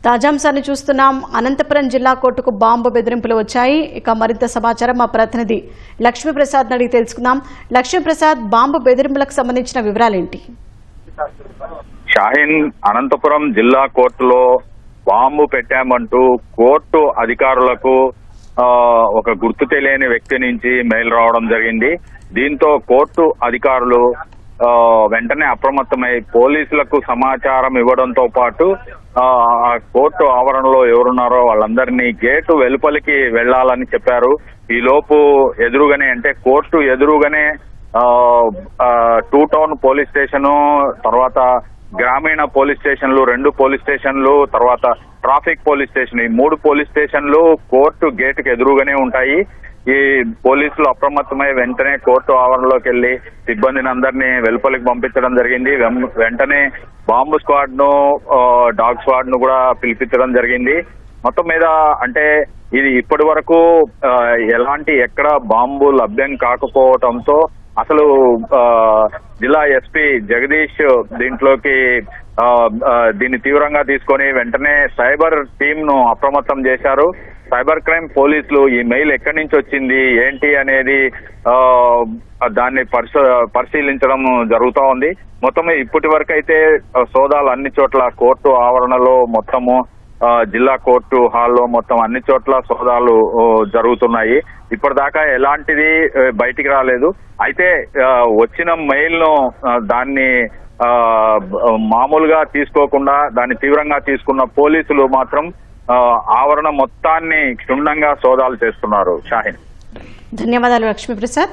తాజాంశాన్ని చూస్తున్నాం. అనంతపురం జిల్లా కోర్టుకు బాంబు బెదిరింపులు వచ్చాయి. ఇక మరింత సమాచారం మా ప్రతినిధి లక్ష్మీప్రసాద్ అడిగి తెలుసుకుందాం. లక్ష్మీప్రసాద్, బాంబు బెదిరింపులకు సంబంధించిన వివరాలేంటి? షాహీన్, అనంతపురం జిల్లా కోర్టులో బాంబు పెట్టామంటూ కోర్టు అధికారులకు ఒక గుర్తు తెలియని వ్యక్తి నుంచి మెయిల్ రావడం జరిగింది. దీంతో కోర్టు అధికారులు వెంటనే అప్రమత్తమై పోలీసులకు సమాచారం ఇవ్వడంతో పాటు ఆ కోర్టు ఆవరణలో ఎవరున్నారో వాళ్ళందరినీ గేటు వెలుపలికి వెళ్లాలని చెప్పారు. ఈ లోపు ఎదురుగానే, అంటే కోర్టు ఎదురుగానే టూ టౌన్ పోలీస్ స్టేషను, తర్వాత గ్రామీణ పోలీస్ స్టేషన్లు 2 పోలీస్ స్టేషన్లు, తర్వాత ట్రాఫిక్ పోలీస్ స్టేషన్, ఈ 3 పోలీస్ స్టేషన్లు కోర్టు గేటుకు ఎదురుగానే ఉంటాయి. ఈ పోలీసులు అప్రమత్తమై వెంటనే కోర్టు ఆవరణలోకి వెళ్లి సిబ్బందిని అందరినీ వెలుపలికి పంపించడం జరిగింది. వెంటనే బాంబు స్క్వాడ్ ను, డాగ్ స్క్వాడ్ ను కూడా పిలిపించడం జరిగింది. మొత్తం మీద అంటే ఇది ఇప్పటి వరకు ఎక్కడ బాంబు లభ్యం కాకపోవడంతో అసలు జిల్లా ఎస్పీ జగదీష్ దీన్ని తీవ్రంగా తీసుకొని వెంటనే సైబర్ టీమ్ ను అప్రమత్తం చేశారు. సైబర్ క్రైమ్ పోలీసులు ఈ మెయిల్ ఎక్కడి నుంచి వచ్చింది ఏంటి అనేది దాన్ని పరిశీలించడం జరుగుతూ ఉంది. మొత్తం ఇప్పటి వరకు అయితే సోదాలు అన్ని చోట్ల కోర్టు ఆవరణలో, మొత్తము జిల్లా కోర్టు హాల్లో మొత్తం అన్ని చోట్ల సోదాలు జరుగుతున్నాయి. ఇప్పటిదాకా ఎలాంటిది బయటికి రాలేదు. అయితే వచ్చిన మెయిల్ ను దాన్ని మామూలుగా తీసుకోకుండా దాన్ని తీవ్రంగా తీసుకున్న పోలీసులు మాత్రం ఆవరణ మొత్తాన్ని క్షుణ్ణంగా సోదాలు చేస్తున్నారు. షాహీన్, ధన్యవాదాలు లక్ష్మీప్రసాద్.